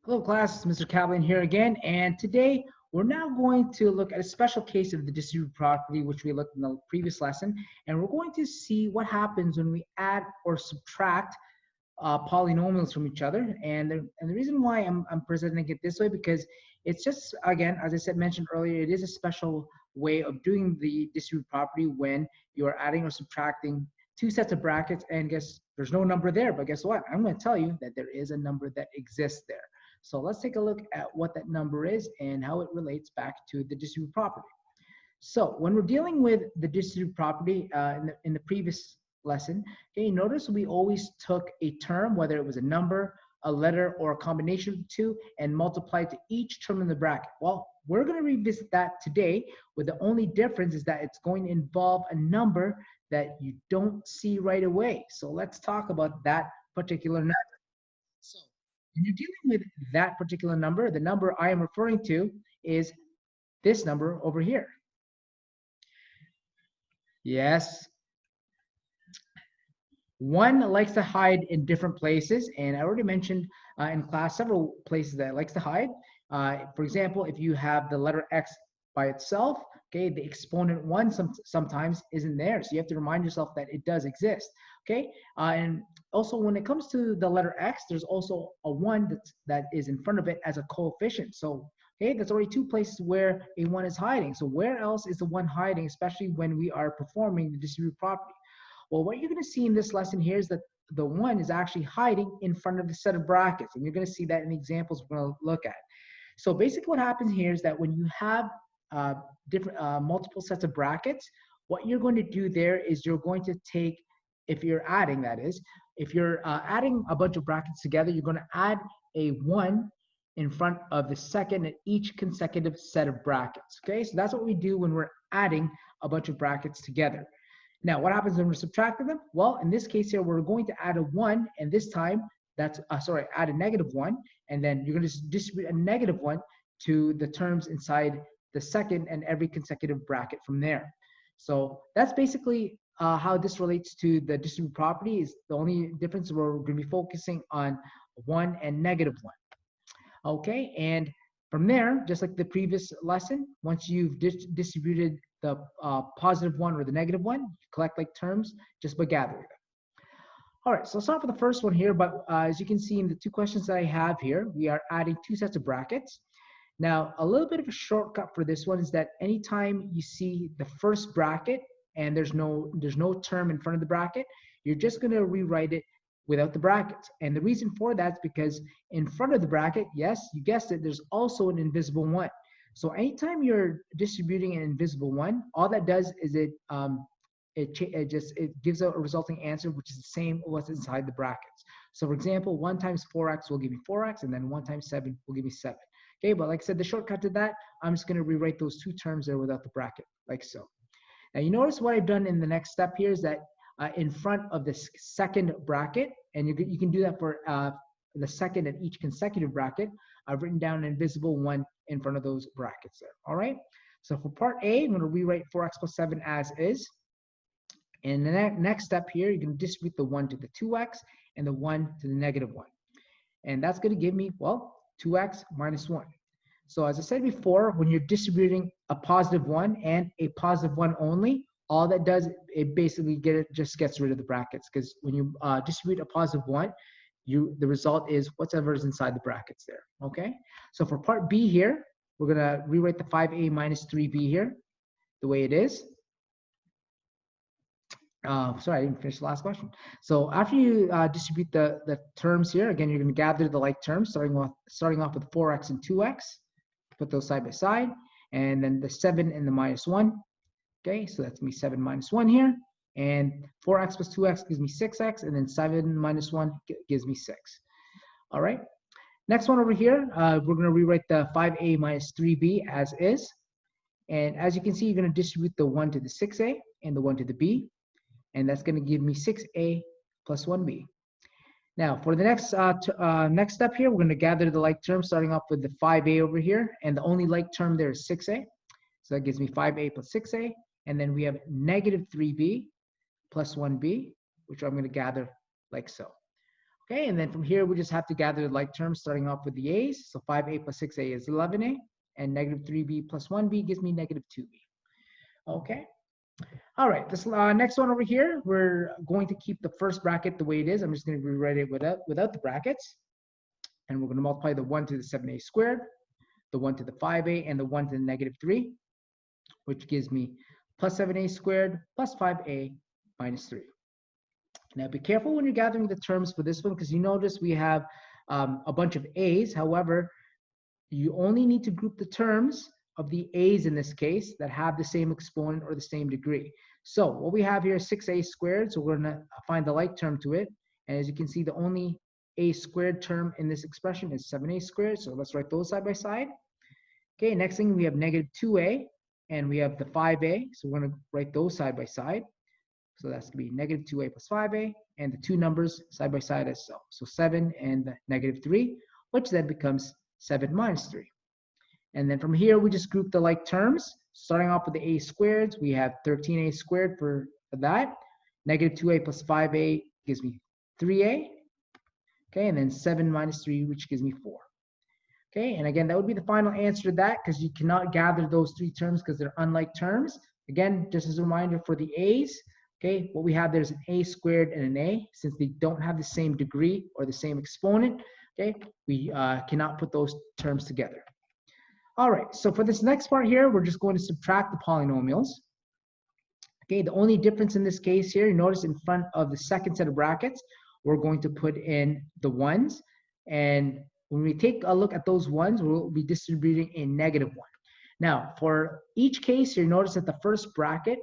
Hello class, it's Mr. Kaplan here again, and today we're now going to look at a special case of the distributive property which we looked in the previous lesson, and we're going to see what happens when we add or subtract polynomials from each other. And the reason why I'm presenting it this way, because it's just, again, as I said, mentioned earlier, it is a special way of doing the distributive property when you're adding or subtracting two sets of brackets, and guess there's no number there, but guess what? I'm going to tell you that there is a number that exists there. So let's take a look at what that number is and how it relates back to the distributive property. So when we're dealing with the distributive property in the previous lesson, okay, notice we always took a term, whether it was a number, a letter, or a combination of the two, and multiplied to each term in the bracket. Well, we're going to revisit that today, with the only difference is that it's going to involve a number that you don't see right away. So let's talk about that particular number. So when you're dealing with that particular number, the number I am referring to is this number over here. Yes. 1 likes to hide in different places, and I already mentioned in class several places that it likes to hide. For example, if you have the letter X by itself, okay, the exponent 1 sometimes isn't there, so you have to remind yourself that it does exist, okay? And also when it comes to the letter X, there's also a 1 that is in front of it as a coefficient. So, okay, that's already 2 places where a 1 is hiding. So where else is the 1 hiding, especially when we are performing the distributive property? Well, what you're going to see in this lesson here is that the 1 is actually hiding in front of the set of brackets, and you're going to see that in the examples we're going to look at. So basically what happens here is that when you have multiple sets of brackets, what you're going to do there is you're going to take, if you're adding, that is, if you're adding a bunch of brackets together, you're going to add a 1 in front of the second in each consecutive set of brackets. Okay, so that's what we do when we're adding a bunch of brackets together. Now, what happens when we're subtracting them? Well, in this case here, we're going to add a 1, and this time that's, add a negative 1, and then you're going to distribute a negative 1 to the terms inside the second and every consecutive bracket from there. So that's basically how this relates to the distributive property. Is the only difference we're going to be focusing on 1 and negative 1. Okay, and from there, just like the previous lesson, once you've distributed the positive 1 or the negative 1, you collect like terms just by gathering them. All right, so let's start with the first one here, but as you can see in the 2 questions that I have here, we are adding 2 sets of brackets. Now, a little bit of a shortcut for this one is that anytime you see the first bracket and there's no term in front of the bracket, you're just going to rewrite it without the brackets. And the reason for that is because in front of the bracket, yes, you guessed it, there's also an invisible 1. So anytime you're distributing an invisible 1, all that does is it gives a resulting answer which is the same as what's inside the brackets. So for example, 1 times 4x will give me 4x, and then 1 times 7 will give me 7. Okay, but like I said, the shortcut to that, I'm just going to rewrite those 2 terms there without the bracket, like so. Now you notice what I've done in the next step here is that in front of this second bracket, and you can do that for the second and each consecutive bracket, I've written down an invisible 1 in front of those brackets there. All right, so for part A, I'm going to rewrite 4x plus 7 as is. And the next step here, you're going to distribute the 1 to the 2x and the 1 to the negative 1. And that's going to give me, well, 2x minus 1. So as I said before, when you're distributing a positive 1 and a positive 1 only, all that does, it basically just gets rid of the brackets, because when you distribute a positive 1, the result is whatever is inside the brackets there, okay? So for part B here, we're going to rewrite the 5a minus 3b here the way it is. Sorry, I didn't finish the last question. So after you distribute the terms here, again, you're going to gather the like terms, starting off with 4x and 2x, put those side by side, and then the 7 and the minus 1. Okay, so that's going to be 7 minus 1 here, and 4x plus 2x gives me 6x, and then 7 minus 1 gives me 6. All right, next one over here, we're going to rewrite the 5a minus 3b as is, and as you can see, you're going to distribute the 1 to the 6a and the 1 to the b, and that's going to give me 6a plus 1b. Now, for the next step here, we're going to gather the like terms, starting off with the 5a over here, and the only like term there is 6a. So that gives me 5a plus 6a, and then we have negative 3b plus 1b, which I'm going to gather like so. Okay, and then from here, we just have to gather the like terms, starting off with the a's. So 5a plus 6a is 11a, and negative 3b plus 1b gives me negative 2b. Okay. All right, this next one over here, we're going to keep the first bracket the way it is. I'm just going to rewrite it without the brackets. And we're going to multiply the 1 to the 7a squared, the 1 to the 5a, and the 1 to the negative 3, which gives me plus 7a squared plus 5a minus 3. Now, be careful when you're gathering the terms for this one, because you notice we have a bunch of a's. However, you only need to group the terms of the a's in this case that have the same exponent or the same degree. So what we have here is 6a squared. So we're going to find the like term to it. And as you can see, the only a squared term in this expression is 7a squared. So let's write those side by side. Okay, next thing we have negative 2a, and we have the 5a. So we're going to write those side by side. So that's going to be negative 2a plus 5a, and the two numbers side by side as so. So 7 and negative 3, which then becomes 7 minus 3. And then from here, we just group the like terms. Starting off with the a squareds, we have 13a squared for that. Negative 2a plus 5a gives me 3a. Okay, and then 7 minus 3, which gives me 4. Okay, and again, that would be the final answer to that, because you cannot gather those three terms because they're unlike terms. Again, just as a reminder for the a's, okay, what we have there is an a squared and an a. Since they don't have the same degree or the same exponent, okay, we cannot put those terms together. All right, so for this next part here, we're just going to subtract the polynomials. Okay, the only difference in this case here, you notice in front of the second set of brackets, we're going to put in the ones. And when we take a look at those ones, we'll be distributing a negative 1. Now, for each case, you notice that the first bracket,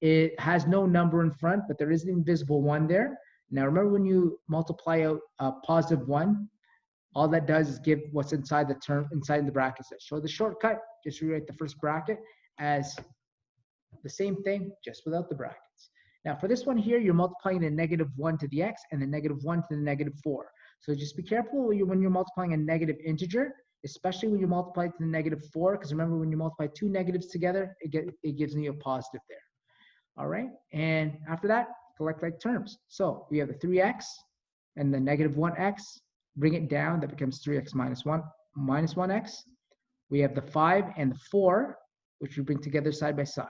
it has no number in front, but there is an invisible 1 there. Now, remember when you multiply out a positive 1, all that does is give what's inside the term, inside the brackets. So the shortcut, just rewrite the first bracket as the same thing, just without the brackets. Now for this one here, you're multiplying the negative 1 to the x and the negative 1 to the negative 4. So just be careful when you're multiplying a negative integer, especially when you multiply it to the negative 4, because remember when you multiply two negatives together, it gives me a positive there. All right, and after that, collect like terms. So we have the 3x and the negative 1x. Bring it down, that becomes 3x minus 1 minus 1x. We have the 5 and the 4, which we bring together side by side.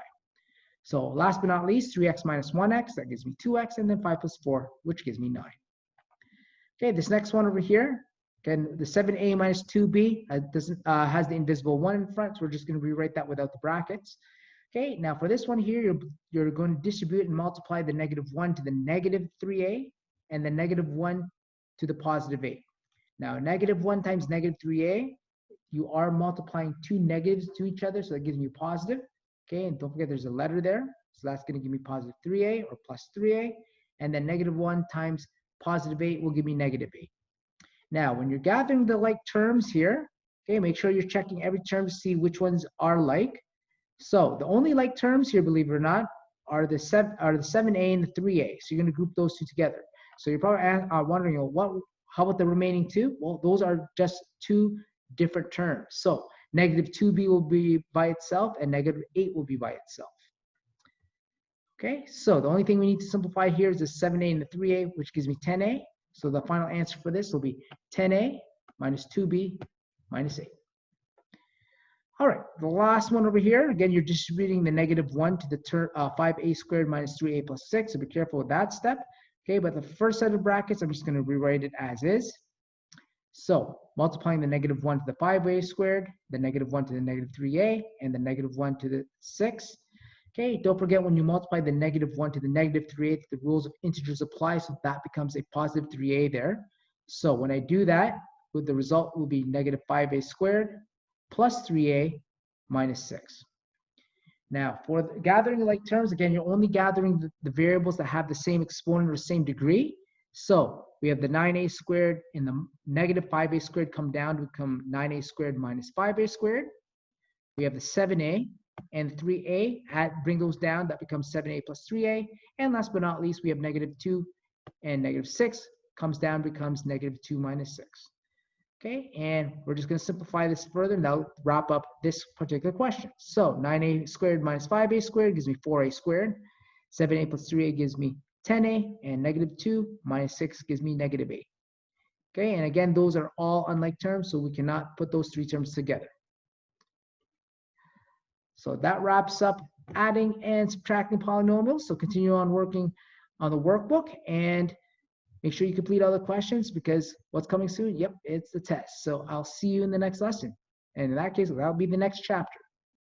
So last but not least, 3x minus 1x, that gives me 2x, and then 5 plus 4, which gives me 9. Okay, this next one over here, again, the 7a minus 2b has the invisible 1 in front, so we're just going to rewrite that without the brackets. Okay, now for this one here, you're going to distribute and multiply the negative 1 to the negative 3a and the negative 1 to the positive 8. Now, negative 1 times negative 3a, you are multiplying two negatives to each other, so that gives me positive. Okay, and don't forget there's a letter there, so that's going to give me positive 3a or plus 3a, and then negative 1 times positive 8 will give me negative 8. Now, when you're gathering the like terms here, okay, make sure you're checking every term to see which ones are like. So the only like terms here, believe it or not, are the 7a and the 3a. So you're going to group those two together. So you're probably wondering, how about the remaining two? Well, those are just two different terms. So negative 2b will be by itself and negative 8 will be by itself. Okay, so the only thing we need to simplify here is the 7a and the 3a, which gives me 10a. So the final answer for this will be 10a minus 2b minus 8. All right, the last one over here, again, you're distributing the negative 1 to the term 5a squared minus 3a plus 6, so be careful with that step. Okay, but the first set of brackets, I'm just going to rewrite it as is. So multiplying the negative 1 to the 5a squared, the negative 1 to the negative 3a, and the negative 1 to the 6. Okay, don't forget when you multiply the negative 1 to the negative 3a, the rules of integers apply, so that becomes a positive 3a there. So when I do that, the result will be negative 5a squared plus 3a minus 6. Now, for gathering like terms, again, you're only gathering the variables that have the same exponent or same degree. So we have the 9a squared and the negative 5a squared come down to become 9a squared minus 5a squared. We have the 7a and 3a, bring those down, that becomes 7a plus 3a. And last but not least, we have negative 2 and negative 6 comes down, becomes negative 2 minus 6. Okay, and we're just going to simplify this further, and that'll wrap up this particular question. So 9a squared minus 5a squared gives me 4a squared. 7a plus 3a gives me 10a, and negative 2 minus 6 gives me negative 8. Okay, and again, those are all unlike terms, so we cannot put those three terms together. So that wraps up adding and subtracting polynomials. So continue on working on the workbook and make sure you complete all the questions because what's coming soon? Yep, it's the test. So I'll see you in the next lesson. And in that case, that'll be the next chapter.